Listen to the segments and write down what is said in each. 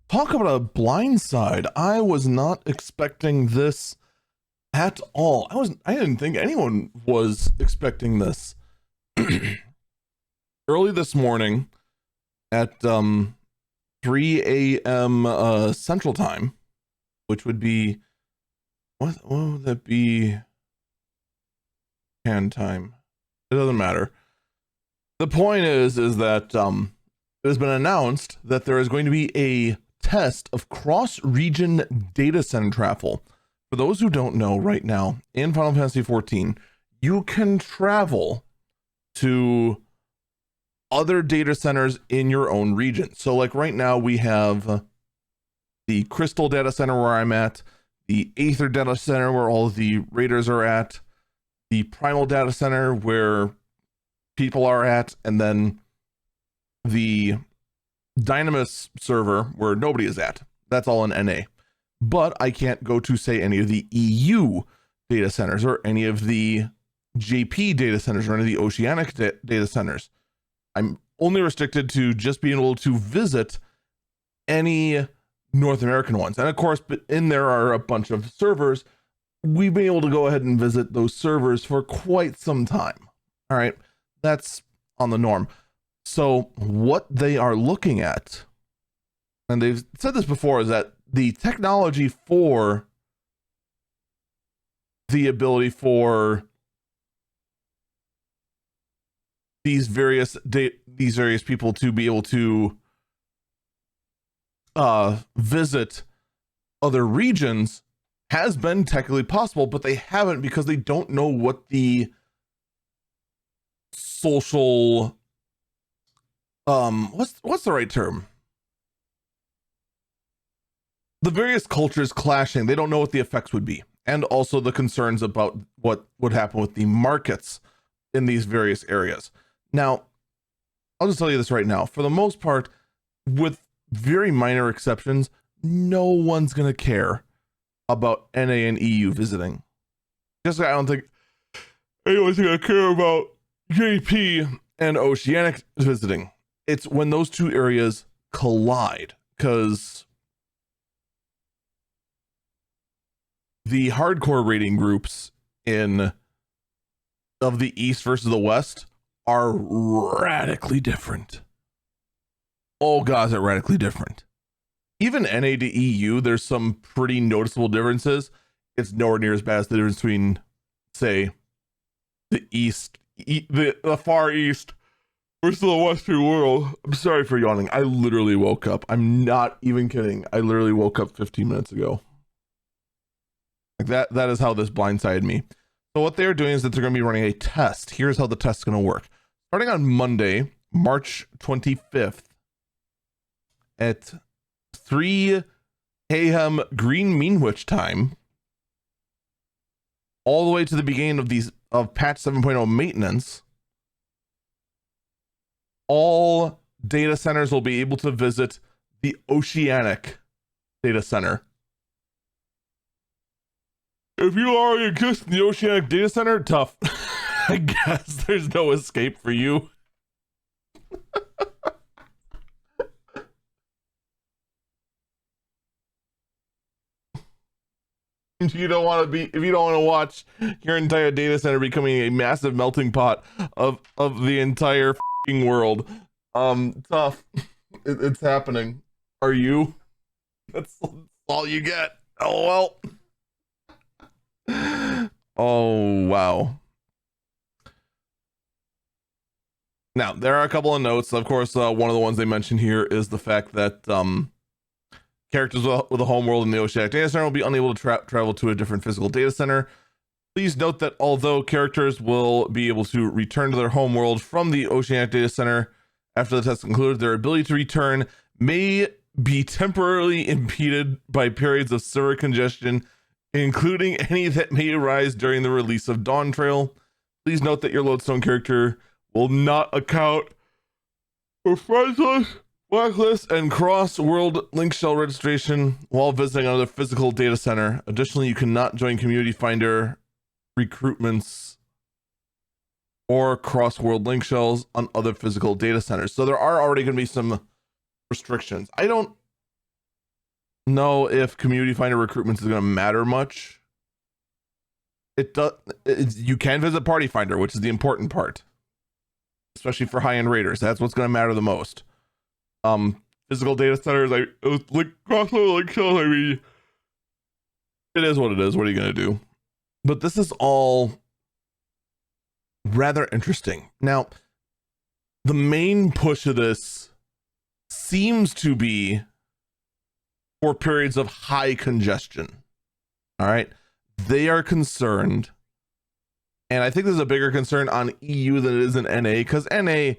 Talk about a blindside. I was not expecting this at all. I didn't think anyone was expecting this. Early this morning at 3 a.m. Central Time, which would be what would that be? Hand time. It doesn't matter. The point is that it has been announced that there is going to be a test of cross-region data center travel. For those who don't know, right now in Final Fantasy XIV, you can travel to other data centers in your own region. So like right now we have the Crystal data center where I'm at, the Aether data center where all of the raiders are at, the Primal data center where people are at, and then the Dynamis server where nobody is at. That's all in NA. But I can't go to, say, any of the EU data centers or any of the JP data centers or any of the Oceanic data centers. I'm only restricted to just being able to visit any North American ones. And of course, in there are a bunch of servers. We've been able to go ahead and visit those servers for quite some time. All right, that's on the norm. So what they are looking at, and they've said this before, is that the technology for the ability for these various people to be able to visit other regions has been technically possible, but they haven't because they don't know what the social what's the right term? The various cultures clashing, they don't know what the effects would be, and also the concerns about what would happen with the markets in these various areas. Now, I'll just tell you this right now. For the most part, with very minor exceptions, no one's going to care about NA and EU visiting. Just like I don't think anyone's going to care about JP and Oceanic visiting. It's when those two areas collide, because the hardcore rating groups of the East versus the West are radically different. Oh god, they're radically different. Even NA to EU, there's some pretty noticeable differences. It's nowhere near as bad as the difference between, say, the East, the Far East versus the Western world. I'm sorry for yawning. I literally woke up. I'm not even kidding. I literally woke up 15 minutes ago. Like that is how this blindsided me. So what they're doing is that they're going to be running a test. Here's how the test is going to work. Starting on Monday, March 25th at 3 a.m. Green Meanwich time, all the way to the beginning of patch 7.0 maintenance, all data centers will be able to visit the Oceanic data center. If you already exist in the Oceanic data center, tough. I guess there's no escape for you. If you don't want to watch your entire data center becoming a massive melting pot of the entire world, tough. It's happening. Are you? That's all you get. Oh well. Oh wow. Now there are a couple of notes. Of course, one of the ones they mentioned here is the fact that characters with a homeworld in the Oceanic data center will be unable to travel to a different physical data center. Please note that although characters will be able to return to their homeworld from the Oceanic data center after the test concluded, their ability to return may be temporarily impeded by periods of server congestion, including any that may arise during the release of Dawn Trail. Please note that your Lodestone character will not account for friendless, blacklist, and cross-world link shell registration while visiting another physical data center. Additionally, you cannot join Community Finder recruitments or cross-world link shells on other physical data centers. So there are already going to be some restrictions. I don't know if community finder recruitment is going to matter much. It does. You can visit party finder, which is the important part, especially for high-end raiders. That's what's going to matter the most. Physical data centers, I mean, it is what it is. What are you going to do? But this is all rather interesting. Now, the main push of this seems to be for periods of high congestion. All right. They are concerned. And I think there's a bigger concern on EU than it is in NA, because NA,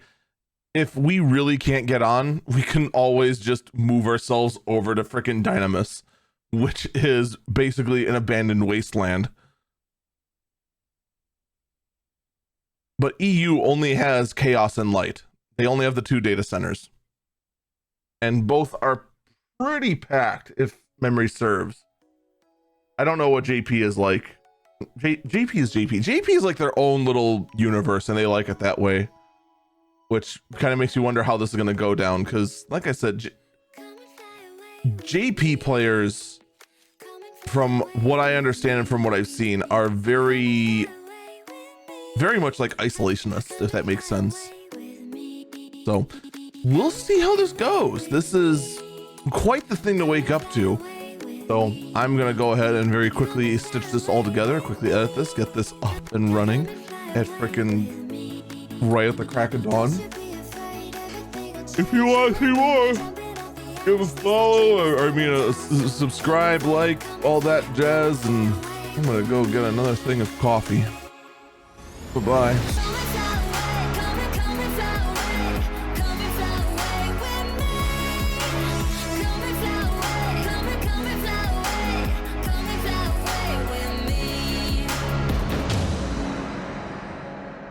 if we really can't get on, we can always just move ourselves over to frickin' Dynamis, which is basically an abandoned wasteland. But EU only has Chaos and Light. They only have the 2 data centers. And both are pretty packed, if memory serves. I don't know what JP is like. JP is JP. JP is like their own little universe, and they like it that way. Which kind of makes you wonder how this is going to go down. Because, like I said, JP players, from what I understand and from what I've seen, are very much like isolationists, if that makes sense. So we'll see how this goes. This is quite the thing to wake up to. So I'm gonna go ahead and very quickly stitch this all together, quickly edit this, get this up and running at frickin' right at the crack of dawn. If you want to see more, give a follow, or I mean subscribe, like, all that jazz, and I'm gonna go get another thing of coffee. Bye-bye.